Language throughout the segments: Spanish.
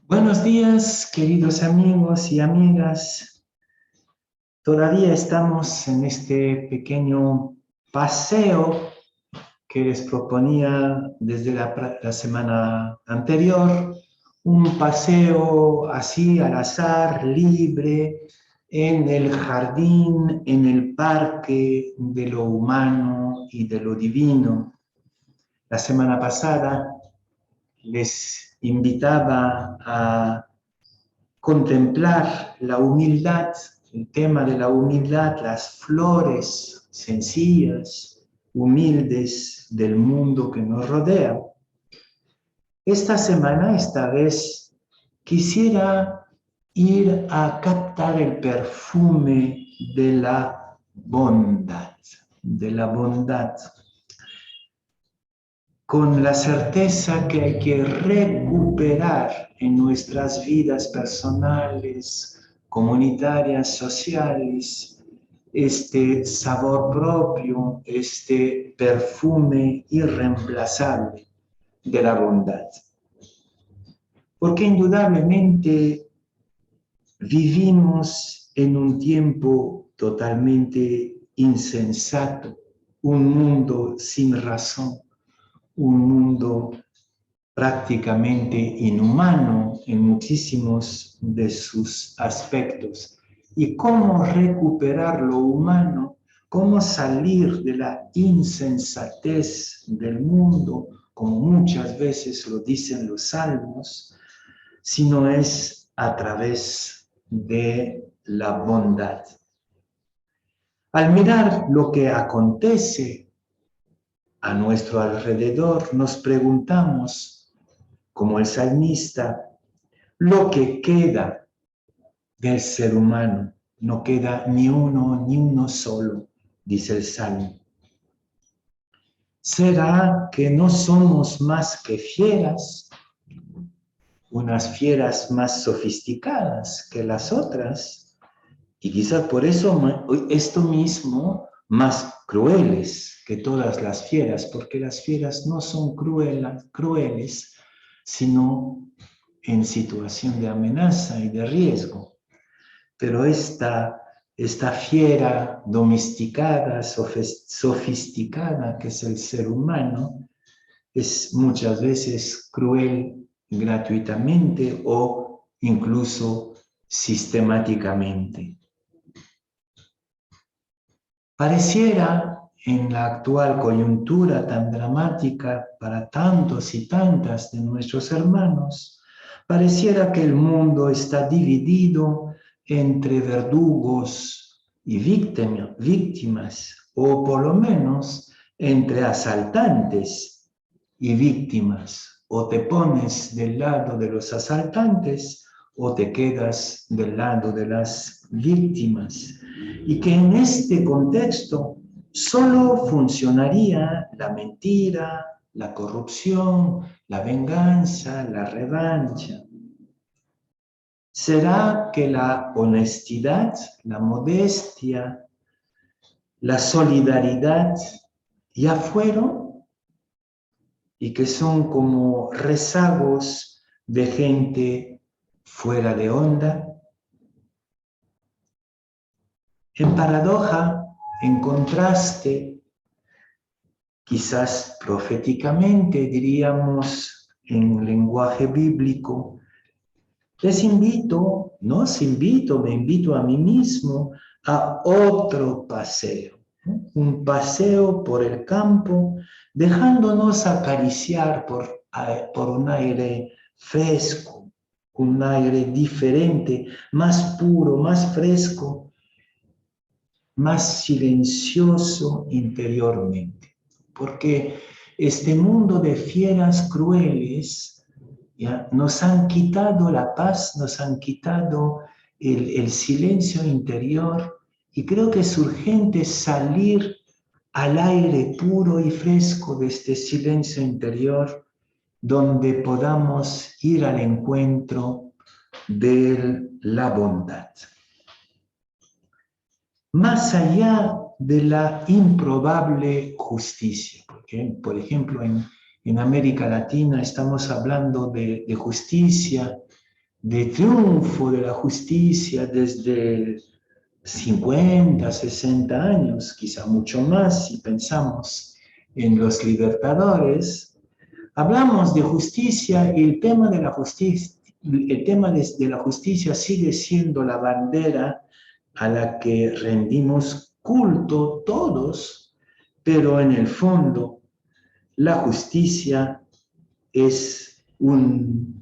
Buenos días, queridos amigos y amigas. Todavía estamos en este pequeño paseo que les proponía desde la semana anterior. Un paseo así al azar, libre, en el jardín, en el parque de lo humano y de lo divino. La semana pasada les invitaba a contemplar la humildad, el tema de la humildad, las flores sencillas, humildes del mundo que nos rodea. Esta semana, esta vez, quisiera ir a captar el perfume de la bondad, de la bondad, con la certeza que hay que recuperar en nuestras vidas personales, comunitarias, sociales, este sabor propio, este perfume irreemplazable de la bondad. Porque indudablemente vivimos en un tiempo totalmente insensato, un mundo sin razón, un mundo prácticamente inhumano en muchísimos de sus aspectos. ¿Y cómo recuperar lo humano? ¿Cómo salir de la insensatez del mundo, como muchas veces lo dicen los salmos, si no es a través de la bondad? Al mirar lo que acontece a nuestro alrededor, nos preguntamos, como el salmista, lo que queda del ser humano. No queda ni uno solo, dice el Salmo. ¿Será que no somos más que fieras? Unas fieras más sofisticadas que las otras. Y quizás por eso esto mismo más crueles que todas las fieras, porque las fieras no son crueles, sino en situación de amenaza y de riesgo. Pero esta fiera domesticada, sofisticada, que es el ser humano, es muchas veces cruel gratuitamente o incluso sistemáticamente. Pareciera en la actual coyuntura tan dramática para tantos y tantas de nuestros hermanos, pareciera que el mundo está dividido entre verdugos y víctimas, o por lo menos entre asaltantes y víctimas. O te pones del lado de los asaltantes o te quedas del lado de las víctimas. Y que en este contexto solo funcionaría la mentira, la corrupción, la venganza, la revancha. ¿Será que la honestidad, la modestia, la solidaridad ya fueron y que son como rezagos de gente fuera de onda? En paradoja, en contraste, quizás proféticamente diríamos en lenguaje bíblico, les invito, nos invito, me invito a mí mismo a otro paseo, un paseo por el campo, dejándonos acariciar por un aire fresco, un aire diferente, más puro, más fresco, más silencioso interiormente. Porque este mundo de fieras crueles ya nos han quitado la paz, nos han quitado el silencio interior, y creo que es urgente salir al aire puro y fresco de este silencio interior, donde podamos ir al encuentro de la bondad. Más allá de la improbable justicia, porque, por ejemplo, en América Latina estamos hablando de justicia de triunfo de la justicia desde 50, 60 años, quizá mucho más si pensamos en los libertadores. Hablamos de justicia y el tema de la justicia, de la justicia sigue siendo la bandera a la que rendimos culto todos, pero en el fondo la justicia es un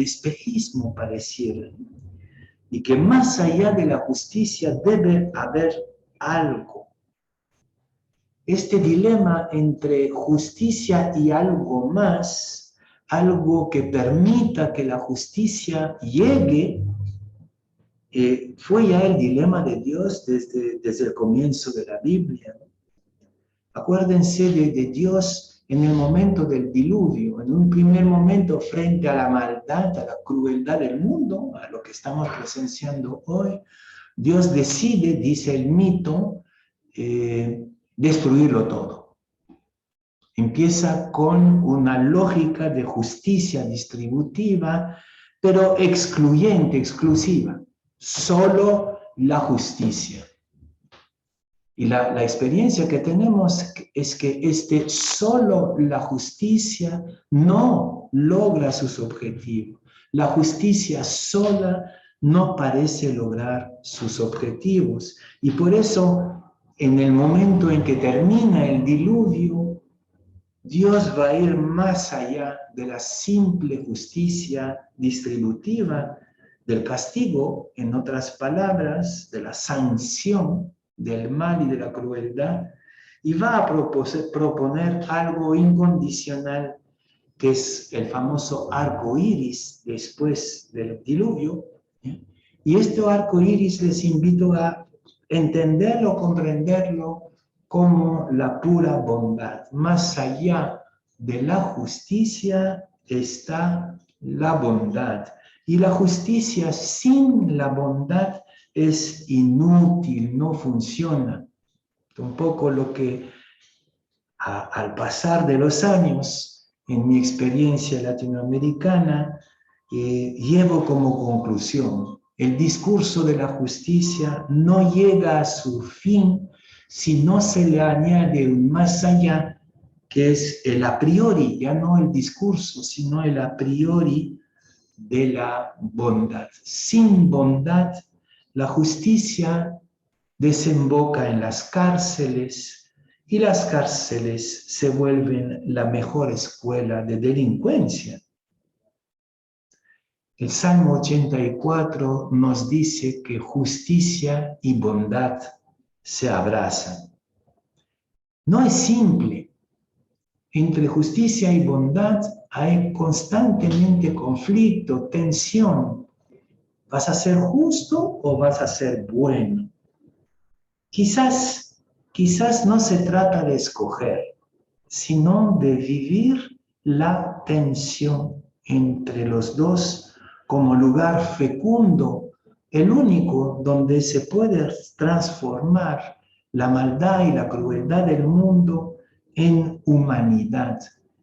espejismo pareciera, y que más allá de la justicia debe haber algo. Este dilema entre justicia y algo más, algo que permita que la justicia llegue, fue ya el dilema de Dios desde el comienzo de la Biblia. Acuérdense de Dios en el momento del diluvio, en un primer momento frente a la maldad, a la crueldad del mundo, a lo que estamos presenciando hoy. Dios decide, dice el mito, destruirlo todo. Empieza con una lógica de justicia distributiva, pero excluyente, exclusiva. Solo la justicia. Y la experiencia que tenemos es que solo la justicia no logra sus objetivos. La justicia sola no parece lograr sus objetivos. Y por eso, en el momento en que termina el diluvio, Dios va a ir más allá de la simple justicia distributiva, del castigo, en otras palabras, de la sanción del mal y de la crueldad, y va a proponer algo incondicional, que es el famoso arco iris después del diluvio. Y este arco iris les invito a entenderlo, comprenderlo como la pura bondad. Más allá de la justicia está la bondad. Y la justicia sin la bondad es inútil, no funciona. Un poco lo que al pasar de los años, en mi experiencia latinoamericana, llevo como conclusión: el discurso de la justicia no llega a su fin si no se le añade un más allá, que es el a priori, ya no el discurso, sino el a priori de la bondad. Sin bondad, la justicia desemboca en las cárceles y las cárceles se vuelven la mejor escuela de delincuencia. El Salmo 84 nos dice que justicia y bondad se abrazan. No es simple. Entre justicia y bondad hay constantemente conflicto, tensión. ¿Vas a ser justo o vas a ser bueno? Quizás no se trata de escoger, sino de vivir la tensión entre los dos como lugar fecundo, el único donde se puede transformar la maldad y la crueldad del mundo en humanidad,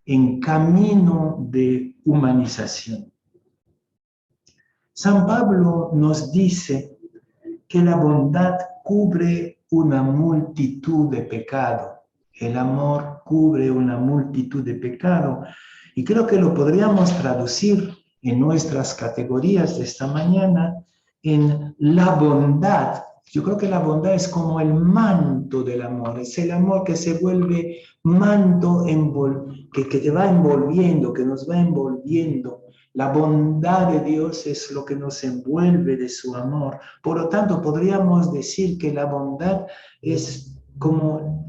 en camino de humanización. San Pablo nos dice que la bondad cubre una multitud de pecados. El amor cubre una multitud de pecados. Y creo que lo podríamos traducir en nuestras categorías de esta mañana en la bondad. Yo creo que la bondad es como el manto del amor. Es el amor que se vuelve manto, que te va envolviendo, que nos va envolviendo. La bondad de Dios es lo que nos envuelve de su amor. Por lo tanto, podríamos decir que la bondad es como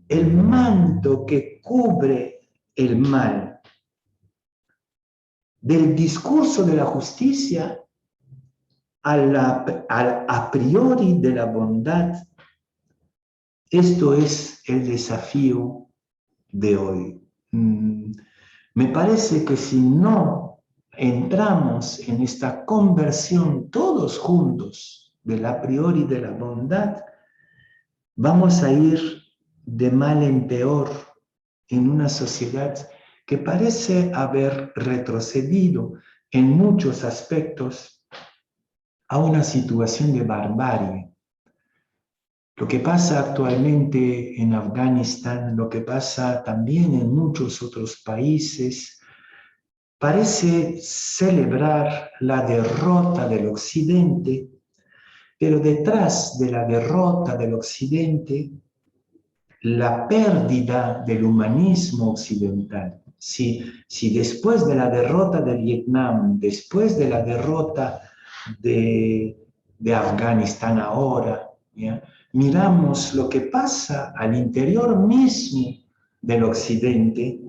el manto que cubre el mal. Del discurso de la justicia al a priori de la bondad. Esto es el desafío de hoy. Me parece que si no entramos en esta conversión todos juntos del a priori de la bondad, vamos a ir de mal en peor en una sociedad que parece haber retrocedido. en muchos aspectos a una situación de barbarie. Lo que pasa actualmente en Afganistán, lo que pasa también en muchos otros países, parece celebrar la derrota del Occidente, pero detrás de la derrota del Occidente, la pérdida del humanismo occidental. Si después de la derrota de Vietnam, después de la derrota de Afganistán ahora, ¿ya?, miramos lo que pasa al interior mismo del Occidente,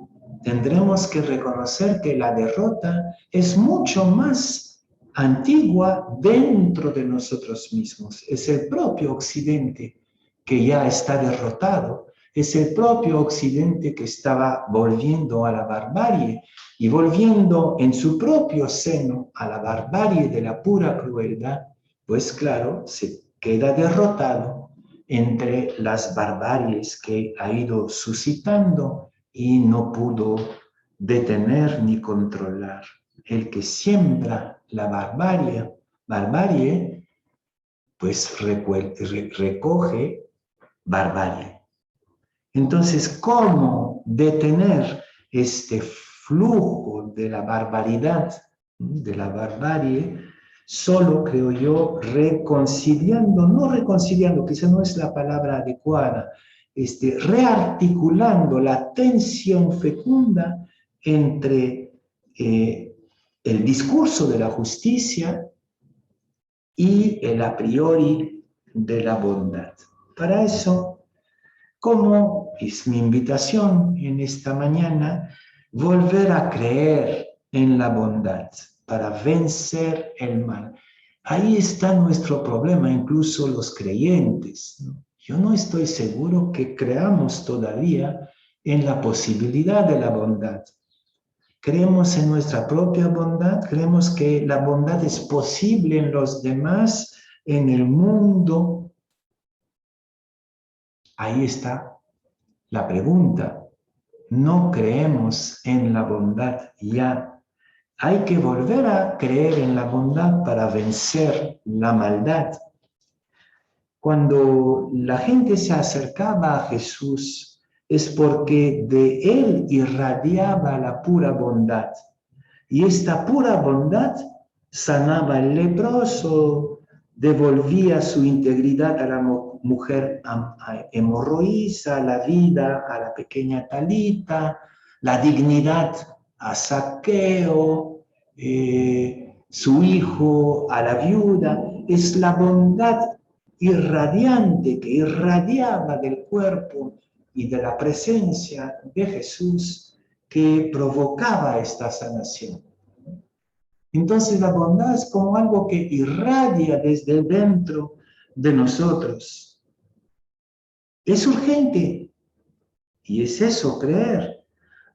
tendremos que reconocer que la derrota es mucho más antigua dentro de nosotros mismos. Es el propio Occidente que ya está derrotado, es el propio Occidente que estaba volviendo a la barbarie y volviendo en su propio seno a la barbarie de la pura crueldad, pues claro, se queda derrotado entre las barbaries que ha ido suscitando y no pudo detener ni controlar. El que siembra la barbarie, pues recoge barbarie. Entonces, ¿cómo detener este flujo de la barbaridad, de la barbarie? Solo, creo yo, no reconciliando, quizá no es la palabra adecuada, rearticulando la tensión fecunda entre el discurso de la justicia y el a priori de la bondad. Para eso, como es mi invitación en esta mañana, volver a creer en la bondad para vencer el mal. Ahí está nuestro problema, incluso los creyentes, ¿no? Yo no estoy seguro que creamos todavía en la posibilidad de la bondad. Creemos en nuestra propia bondad, creemos que la bondad es posible en los demás, en el mundo. Ahí está la pregunta. No creemos en la bondad ya. Hay que volver a creer en la bondad para vencer la maldad. Cuando la gente se acercaba a Jesús es porque de él irradiaba la pura bondad. Y esta pura bondad sanaba al leproso, devolvía su integridad a la mujer hemorroísa, la vida a la pequeña Talita, la dignidad a Zaqueo, su hijo a la viuda. Es la bondad irradiante que irradiaba del cuerpo y de la presencia de Jesús que provocaba esta sanación. Entonces la bondad es como algo que irradia desde dentro de nosotros. Es urgente, y es eso, creer,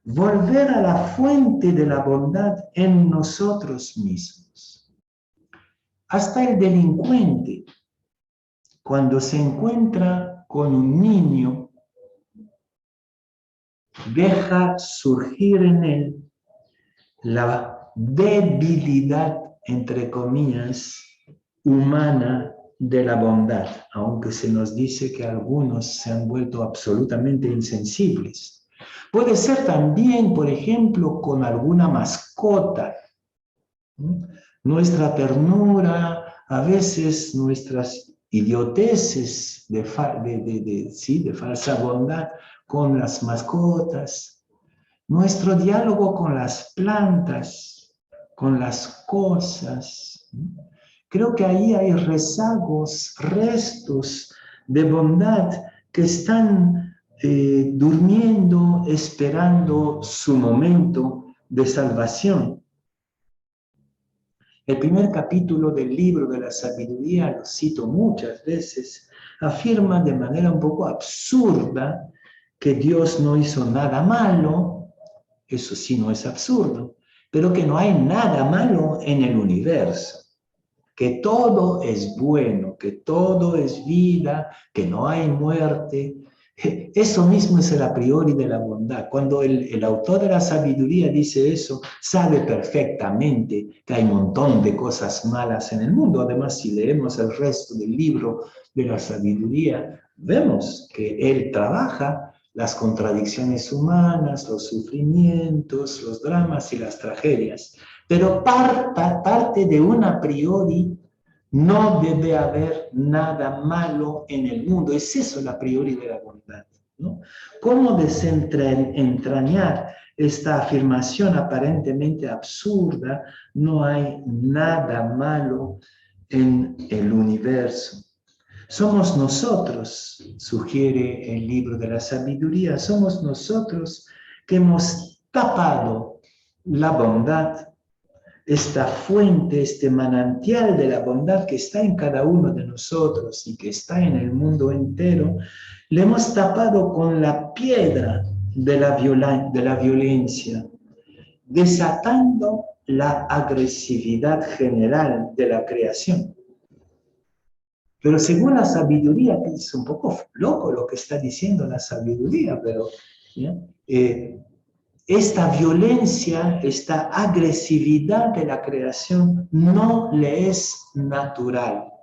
volver a la fuente de la bondad en nosotros mismos. Hasta el delincuente, cuando se encuentra con un niño, deja surgir en él la debilidad, entre comillas, humana de la bondad, aunque se nos dice que algunos se han vuelto absolutamente insensibles. Puede ser también, por ejemplo, con alguna mascota. Nuestra ternura, a veces nuestras idioteces de falsa bondad con las mascotas, nuestro diálogo con las plantas, con las cosas. Creo que ahí hay rezagos, restos de bondad que están durmiendo, esperando su momento de salvación. El primer capítulo del libro de la sabiduría, lo cito muchas veces, afirma de manera un poco absurda que Dios no hizo nada malo. Eso sí no es absurdo, pero que no hay nada malo en el universo, que todo es bueno, que todo es vida, que no hay muerte, Eso mismo es el a priori de la bondad. Cuando el autor de la sabiduría dice eso, sabe perfectamente que hay un montón de cosas malas en el mundo. Además, si leemos el resto del libro de la sabiduría, vemos que él trabaja las contradicciones humanas, los sufrimientos, los dramas y las tragedias. Pero parte de un a priori. No debe haber nada malo en el mundo. Es eso la priori de la bondad, ¿no? ¿Cómo desentrañar esta afirmación aparentemente absurda? No hay nada malo en el universo. Somos nosotros, sugiere el libro de la sabiduría, somos nosotros que hemos tapado la bondad, esta fuente, este manantial de la bondad que está en cada uno de nosotros y que está en el mundo entero, le hemos tapado con la piedra de la violencia, desatando la agresividad general de la creación. Pero según la sabiduría, que es un poco loco lo que está diciendo la sabiduría, pero esta violencia, esta agresividad de la creación no le es natural.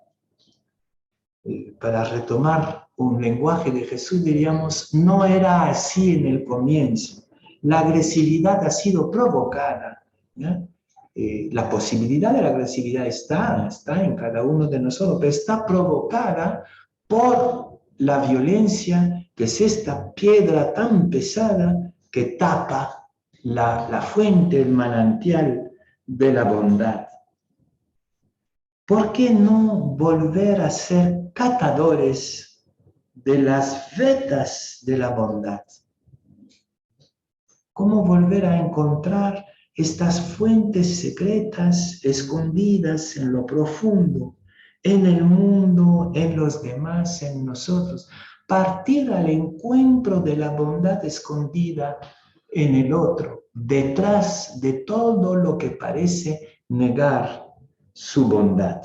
Para retomar un lenguaje de Jesús, diríamos, no era así en el comienzo. La agresividad ha sido provocada. La posibilidad de la agresividad está en cada uno de nosotros, pero está provocada por la violencia, que es esta piedra tan pesada que tapa la fuente, el manantial de la bondad. ¿Por qué no volver a ser catadores de las vetas de la bondad? ¿Cómo volver a encontrar estas fuentes secretas escondidas en lo profundo, en el mundo, en los demás, en nosotros? Partir al encuentro de la bondad escondida en el otro, detrás de todo lo que parece negar su bondad.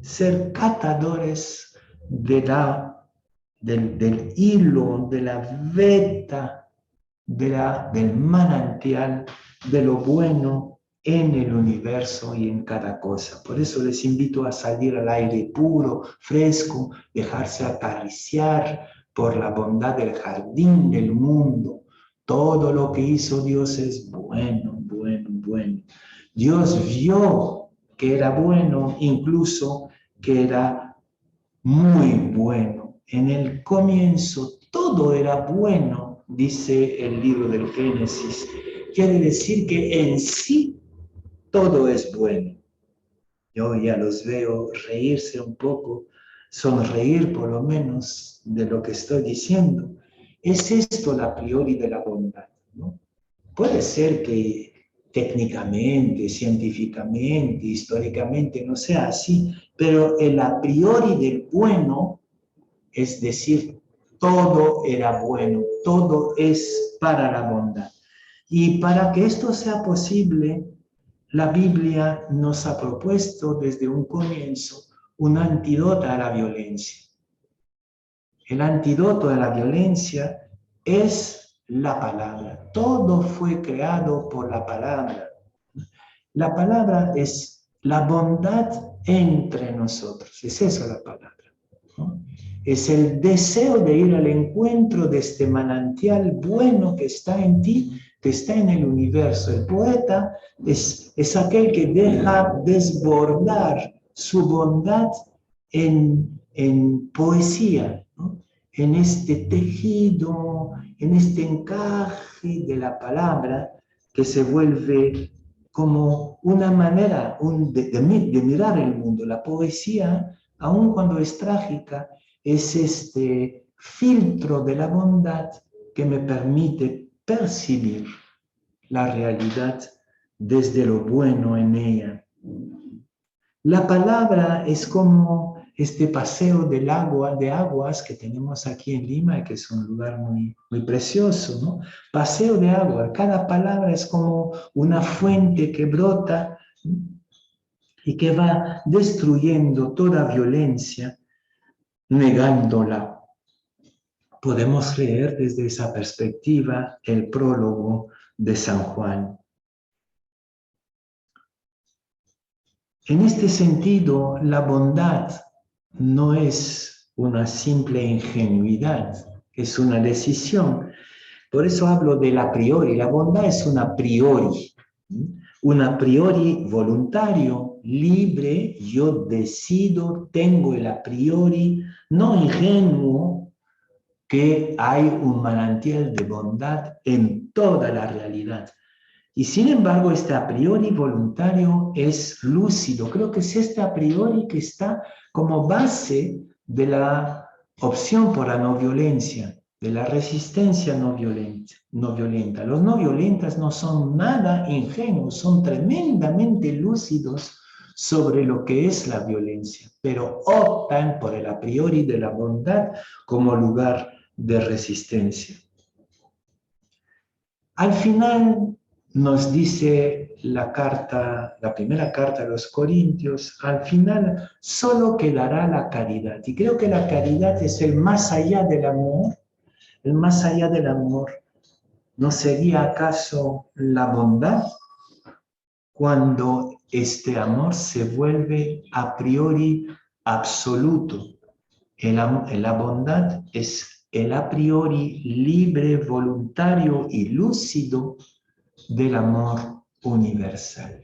Ser catadores del hilo, de la veta, del manantial de lo bueno en el universo y en cada cosa. Por eso les invito a salir al aire puro, fresco, dejarse acariciar por la bondad del jardín del mundo. Todo lo que hizo Dios es bueno, bueno, bueno. Dios vio que era bueno, incluso que era muy bueno. En el comienzo todo era bueno, dice el libro del Génesis. Quiere decir que en sí todo es bueno. Yo ya los veo reírse un poco, sonreír por lo menos de lo que estoy diciendo. Es esto la priori de la bondad, ¿no? Puede ser que técnicamente, científicamente, históricamente no sea así, pero el a priori del bueno, es decir, todo era bueno, todo es para la bondad. Y para que esto sea posible, la Biblia nos ha propuesto desde un comienzo un antídoto a la violencia. El antídoto a la violencia es la palabra. Todo fue creado por la palabra. La palabra es la bondad entre nosotros. Es eso la palabra, ¿no? Es el deseo de ir al encuentro de este manantial bueno que está en ti, que está en el universo. El poeta es aquel que deja desbordar su bondad en poesía, ¿no? En este tejido, en este encaje de la palabra que se vuelve como una manera de mirar el mundo. La poesía, aun cuando es trágica, es este filtro de la bondad que me permite percibir la realidad desde lo bueno en ella. La palabra es como este paseo de aguas que tenemos aquí en Lima, que es un lugar muy, muy precioso, ¿no? Paseo de agua, cada palabra es como una fuente que brota y que va destruyendo toda violencia, negándola. podemos leer desde esa perspectiva el prólogo de San Juan. En este sentido, la bondad no es una simple ingenuidad, es una decisión. Por eso hablo del a priori. La bondad es un a priori voluntario, libre. Yo decido, tengo el a priori, no ingenuo, que hay un manantial de bondad en toda la realidad. Y sin embargo, este a priori voluntario es lúcido. Creo que es este a priori que está como base de la opción por la no violencia, de la resistencia no violenta. Los no violentas no son nada ingenuos, son tremendamente lúcidos sobre lo que es la violencia, pero optan por el a priori de la bondad como lugar de resistencia. Al final nos dice la primera carta a los Corintios, al final solo quedará la caridad. Y creo que la caridad es el más allá del amor. El más allá del amor, ¿no sería acaso la bondad? Cuando este amor se vuelve a priori absoluto. La bondad es el a priori libre, voluntario y lúcido del amor universal.